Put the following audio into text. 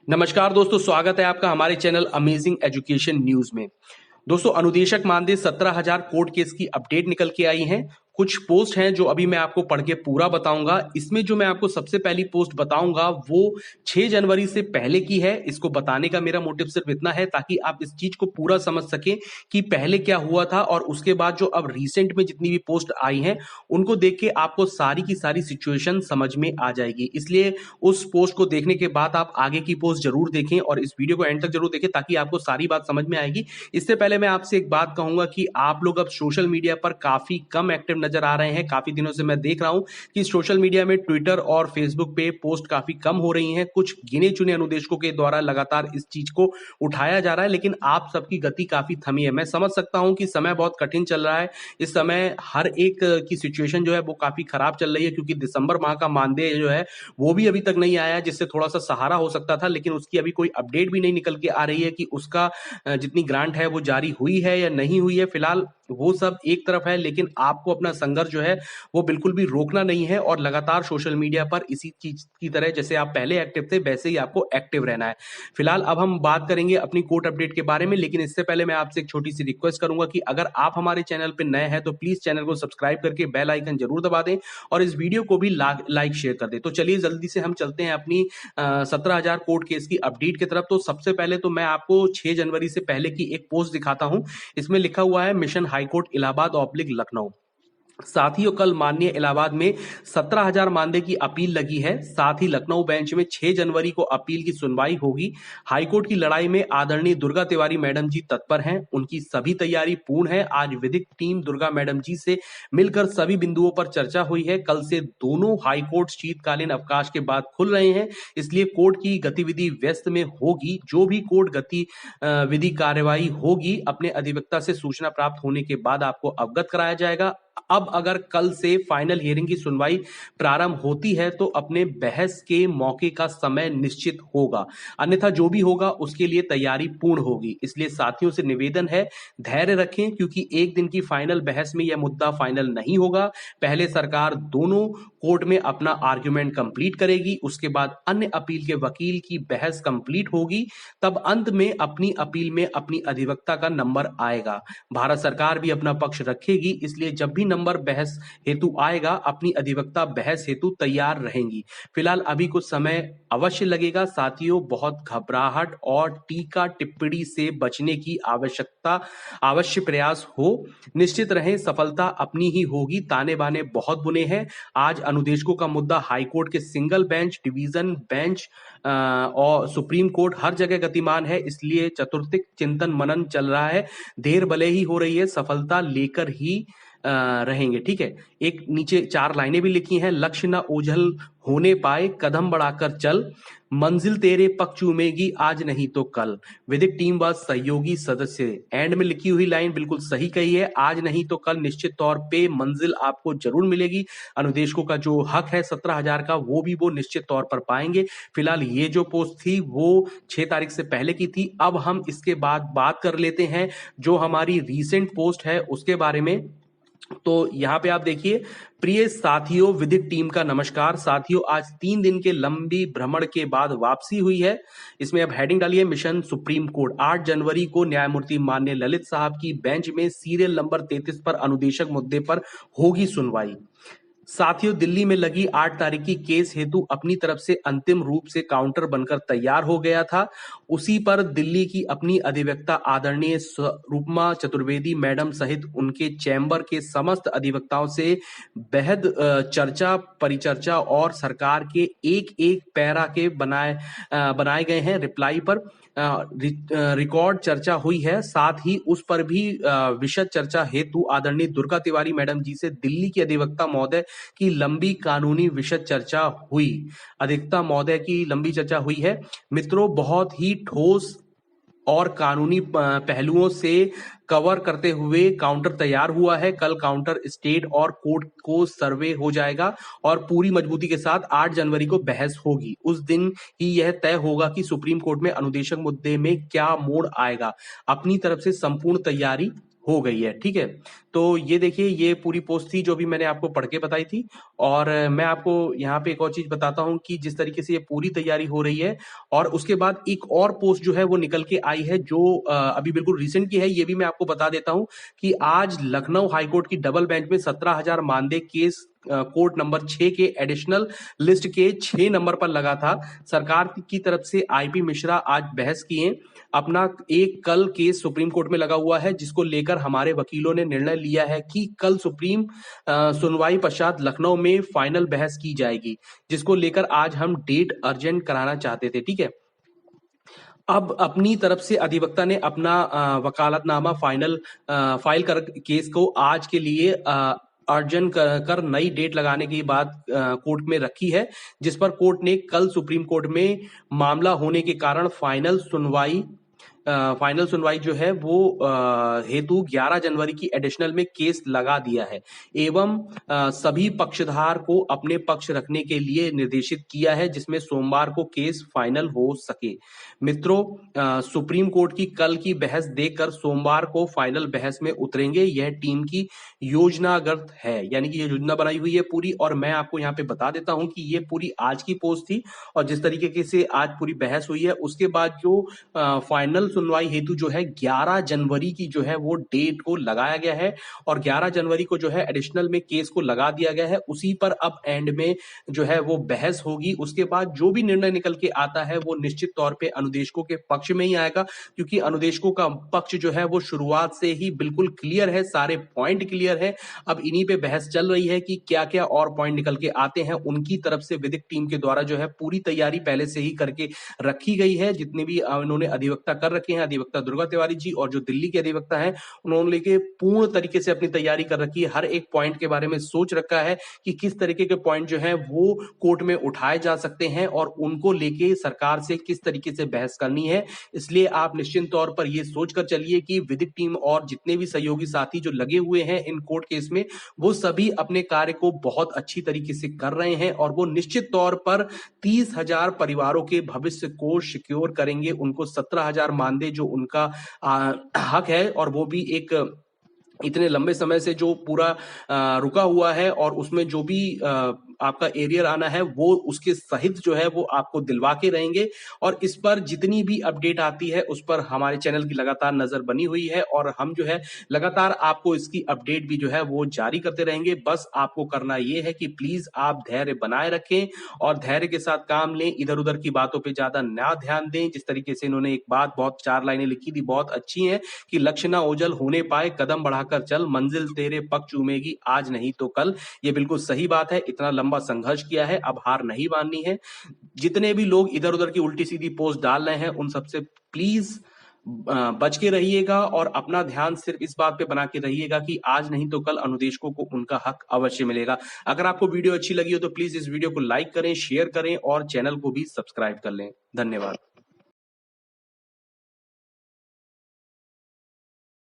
नमस्कार दोस्तों, स्वागत है आपका हमारे चैनल अमेजिंग एजुकेशन न्यूज में। दोस्तों, अनुदेशक मानदेय 17,000 कोर्ट केस की अपडेट निकल के आई है। कुछ पोस्ट हैं जो अभी मैं आपको पढ़ के पूरा बताऊंगा। इसमें जो मैं आपको सबसे पहली पोस्ट बताऊंगा वो 6 जनवरी से पहले की है। इसको बताने का मेरा मोटिव सिर्फ इतना है ताकि आप इस चीज को पूरा समझ सकें कि पहले क्या हुआ था, और उसके बाद जो अब रिसेंट में जितनी भी पोस्ट आई हैं उनको देख के आपको सारी की सारी सिचुएशन समझ में आ जाएगी। इसलिए उस पोस्ट को देखने के बाद आप आगे की पोस्ट जरूर देखें और इस वीडियो को एंड तक जरूर देखें ताकि आपको सारी बात समझ में आएगी। इससे पहले मैं आपसे एक बात कहूंगा कि आप लोग अब सोशल मीडिया पर काफी कम एक्टिव नजर आ रहे हैं। काफी दिनों से मैं देख रहा हूं कि सोशल मीडिया में ट्विटर और फेसबुक पे पोस्ट काफी कम हो रही हैं। कुछ गिने चुने अनुदेशकों के द्वारा लगातार इस चीज को उठाया जा रहा है, लेकिन आप सबकी गति काफी थमी है। मैं समझ सकता हूं कि समय बहुत कठिन चल रहा है। इस समय हर एक की सिचुएशन जो है वो काफी खराब चल रही है, क्योंकि दिसंबर माह का मानदेय जो है वो भी अभी तक नहीं आया, जिससे थोड़ा सा सहारा हो सकता था। लेकिन उसकी अभी कोई अपडेट भी नहीं निकल के आ रही है कि उसका जितनी ग्रांट है वो जारी हुई है या नहीं हुई है। फिलहाल वो सब एक तरफ है, लेकिन आपको अपना संघर्ष जो है वो बिल्कुल भी रोकना नहीं है और लगातार सोशल मीडिया पर इसी चीज की तरह जैसे आप पहले एक्टिव थे वैसे ही आपको एक्टिव रहना है। फिलहाल अब हम बात करेंगे अपनी कोर्ट अपडेट के बारे में, लेकिन इससे पहले मैं आपसे एक छोटी सी रिक्वेस्ट करूंगा कि अगर आप हमारे चैनल पर नए हैं तो प्लीज चैनल को सब्सक्राइब करके बेल आइकन जरूर दबा दें और इस वीडियो को भी लाइक शेयर कर दें। तो चलिए जल्दी से हम चलते हैं अपनी 17,000 कोर्ट केस की अपडेट की तरफ। तो सबसे पहले तो मैं आपको 6 जनवरी से पहले की एक पोस्ट दिखाता हूं। इसमें लिखा हुआ है mission high court Allahabad oblique Lucknow. साथियों, कल माननीय इलाहाबाद में 17,000 मानदेय की अपील लगी है। साथ ही लखनऊ बेंच में 6 जनवरी को अपील की सुनवाई होगी। हाईकोर्ट की लड़ाई में आदरणीय दुर्गा तिवारी मैडम जी तत्पर हैं। उनकी सभी तैयारी पूर्ण है। आज विधिक टीम दुर्गा मैडम जी से मिलकर सभी बिंदुओं पर चर्चा हुई है। कल से दोनों हाईकोर्ट शीतकालीन अवकाश के बाद खुल रहे हैं, इसलिए कोर्ट की गतिविधि व्यस्त में होगी। जो भी कोर्ट विधि कार्यवाही होगी अपने अधिवक्ता से सूचना प्राप्त होने के बाद आपको अवगत कराया जाएगा। अब अगर कल से फाइनल हियरिंग की सुनवाई प्रारंभ होती है तो अपने बहस के मौके का समय निश्चित होगा, अन्यथा जो भी होगा उसके लिए तैयारी पूर्ण होगी। इसलिए साथियों से निवेदन है, धैर्य रखें, क्योंकि एक दिन की फाइनल बहस में यह मुद्दा फाइनल नहीं होगा। पहले सरकार दोनों कोर्ट में अपना आर्ग्यूमेंट कंप्लीट करेगी, उसके बाद अन्य अपील के वकील की बहस कंप्लीट होगी, तब अंत में अपनी अपील में अपनी अधिवक्ता का नंबर आएगा। भारत सरकार भी अपना पक्ष रखेगी, इसलिए जब भी नंबर बहस हेतु आएगा अपनी अधिवक्ता बहस हेतु तैयार रहेंगी। फिलहाल अभी कुछ समय अवश्य लगेगा। साथियों, बहुत घबराहट और टीका टिप्पणी से बचने की अवश्य प्रयास हो। निश्चित रहें, सफलता अपनी ही होगी। ताने बाने बहुत बुने हैं। आज अनुदेशकों का मुद्दा हाईकोर्ट के सिंगल बेंच, डिवीजन बेंच और सुप्रीम कोर्ट हर जगह गतिमान है, इसलिए चतुर्थिक चिंतन मनन चल रहा है। देर भले ही हो रही है, सफलता लेकर ही रहेंगे। ठीक है, एक नीचे 4 लाइनें भी लिखी हैं। लक्ष्य न ओझल होने पाए, कदम बढ़ाकर चल, मंजिल तेरे पक्ष चूमेगी आज नहीं तो कल। विधिक टीम व सहयोगी सदस्य, एंड में लिखी हुई लाइन बिल्कुल सही कही है। आज नहीं तो कल निश्चित तौर पे मंजिल आपको जरूर मिलेगी। अनुदेशकों का जो हक है 17,000 का वो निश्चित तौर पर पाएंगे। फिलहाल ये जो पोस्ट थी वो 6 तारीख से पहले की थी। अब हम इसके बाद बात कर लेते हैं जो हमारी रीसेंट पोस्ट है उसके बारे में। तो यहां पे आप देखिए, प्रिय साथियों, विधिक टीम का नमस्कार। साथियों, आज 3 दिन के लंबी भ्रमण के बाद वापसी हुई है। इसमें अब हेडिंग डालिए मिशन सुप्रीम कोर्ट। 8 जनवरी को न्यायमूर्ति माननीय ललित साहब की बेंच में सीरियल नंबर 33 पर अनुदेशक मुद्दे पर होगी सुनवाई। साथियों, दिल्ली में लगी 8 तारीख की केस हेतु अपनी तरफ से अंतिम रूप से काउंटर बनकर तैयार हो गया था। उसी पर दिल्ली की अपनी अधिवक्ता आदरणीय स्वरूपमा चतुर्वेदी मैडम सहित उनके चैम्बर के समस्त अधिवक्ताओं से बेहद चर्चा, परिचर्चा और सरकार के एक एक पैरा के बनाए गए हैं रिप्लाई पर रिकॉर्ड चर्चा हुई है। साथ ही उस पर भी विशद चर्चा हेतु आदरणीय दुर्गा तिवारी मैडम जी से दिल्ली की अधिवक्ता महोदय की लंबी कानूनी विशद चर्चा हुई। अधिवक्ता महोदय की लंबी चर्चा हुई है। मित्रों, बहुत ही ठोस और कानूनी पहलुओं से कवर करते हुए काउंटर तैयार हुआ है। कल काउंटर स्टेट और कोर्ट को सर्वे हो जाएगा और पूरी मजबूती के साथ 8 जनवरी को बहस होगी। उस दिन ही यह तय होगा कि सुप्रीम कोर्ट में अनुदेशक मुद्दे में क्या मोड़ आएगा। अपनी तरफ से संपूर्ण तैयारी हो गई है, ठीक है। तो ये देखिए, ये पूरी पोस्ट थी जो भी मैंने आपको पढ़ के बताई थी। और मैं आपको यहाँ पे एक और चीज बताता हूँ कि जिस तरीके से ये पूरी तैयारी हो रही है, और उसके बाद एक और पोस्ट जो है वो निकल के आई है जो अभी बिल्कुल रिसेंट की है, ये भी मैं आपको बता देता हूँ कि आज लखनऊ हाईकोर्ट की डबल बेंच में 17,000 मानदेय केस कोर्ट नंबर 6 के एडिशनल लिस्ट के 6 नंबर पर लगा था। सरकार की तरफ से आईपी मिश्रा आज बहस किए। अपना एक कल केस सुप्रीम कोर्ट में लगा हुआ है, जिसको लेकर हमारे वकीलों ने निर्णय लिया है कि कल सुप्रीम सुनवाई पश्चात लखनऊ में फाइनल बहस की जाएगी, जिसको लेकर आज हम डेट अर्जेंट कराना चाहते थे, ठीक है। अब अपनी तरफ से अधिवक्ता ने अपना वकालतनामा फाइल कर केस को आज के लिए अर्जन कर नई डेट लगाने की बात कोर्ट में रखी है, जिस पर कोर्ट ने कल सुप्रीम कोर्ट में मामला होने के कारण फाइनल सुनवाई जो है वो हेतु 11 जनवरी की एडिशनल में केस लगा दिया है, एवं सभी पक्षधार को अपने पक्ष रखने के लिए निर्देशित किया है, जिसमें सोमवार को केस फाइनल हो सके। मित्रों, सुप्रीम कोर्ट की कल की बहस देखकर सोमवार को फाइनल बहस में उतरेंगे, यह टीम की योजनागत है, यानी कि ये योजना बनाई हुई है पूरी। और मैं आपको यहाँ पे बता देता हूं कि ये पूरी आज की पोस्ट थी, और जिस तरीके से आज पूरी बहस हुई है, उसके बाद जो फाइनल सुनवाई हेतु जो है 11 जनवरी की जो है वो डेट को लगाया गया है, और 11 जनवरी को जो है एडिशनल में केस को लगा दिया गया है। उसी पर अब एंड में जो है वो बहस होगी। उसके बाद जो भी निर्णय निकल के आता है वो निश्चित तौर पे अनुदेशकों के पक्ष में ही आएगा, क्योंकि अनुदेशकों का पक्ष जो है वो शुरुआत से ही बिल्कुल क्लियर है, सारे पॉइंट क्लियर है। अब इन्हीं पे बहस चल रही है कि क्या क्या और पॉइंट निकल के आते हैं। उनकी तरफ से विधिक टीम के द्वारा जो है पूरी तैयारी पहले से ही करके रखी गई है। जितने भी उन्होंने अधिवक्ता कर रखे हैं, अधिवक्ता दुर्गा तिवारी जी और जो दिल्ली के अधिवक्ता हैं, उन्होंने लेके पूर्ण तरीके से अपनी तैयारी कर रखी है। हर एक पॉइंट के बारे में सोच रखा है कि किस तरीके के पॉइंट जो है वो कोर्ट में उठाए जा सकते हैं और उनको लेके सरकार से किस तरीके से बहस करनी है। इसलिए आप निश्चित तौर पर यह सोचकर चलिए कि विधिक टीम और जितने भी सहयोगी साथी जो लगे हुए हैं इन कोर्ट केस में, वो सभी अपने कार्य को बहुत अच्छी तरीके से कर रहे हैं, और वो निश्चित तौर पर 30,000 परिवारों के भविष्य को सिक्योर करेंगे। उनको 17,000 मानदेय जो उनका हक है, और वो भी एक इतने लंबे समय से जो पूरा रुका हुआ है, और उसमें जो भी आपका एरियर आना है वो उसके सहित जो है वो आपको दिलवा के रहेंगे। और इस पर जितनी भी अपडेट आती है उस पर हमारे चैनल की लगातार नजर बनी हुई है, और हम जो है लगातार आपको इसकी अपडेट भी जो है वो जारी करते रहेंगे। बस आपको करना ये है कि प्लीज आप धैर्य बनाए रखें और धैर्य के साथ काम लें, इधर उधर की बातों पर ज्यादा ना ध्यान दें। जिस तरीके से इन्होंने एक बात बहुत 4 लाइनें लिखी थी, बहुत अच्छी है कि लक्ष्य ना ओझल होने पाए, कदम बढ़ाकर चल, मंजिल तेरे पग चूमेगी आज नहीं तो कल। ये बिल्कुल सही बात है। इतना लंबा संघर्ष किया है, अब हार नहीं माननी है। जितने भी लोग इधर उधर की उल्टी सीधी पोस्ट डाल रहे हैं उन सबसे प्लीज बच के रहिएगा, और अपना ध्यान सिर्फ इस बात पे बना के रहिएगा कि आज नहीं तो कल अनुदेशकों को उनका हक अवश्य मिलेगा। अगर आपको वीडियो अच्छी लगी हो तो प्लीज इस वीडियो को लाइक करें, शेयर करें और चैनल को भी सब्सक्राइब कर लें। धन्यवाद।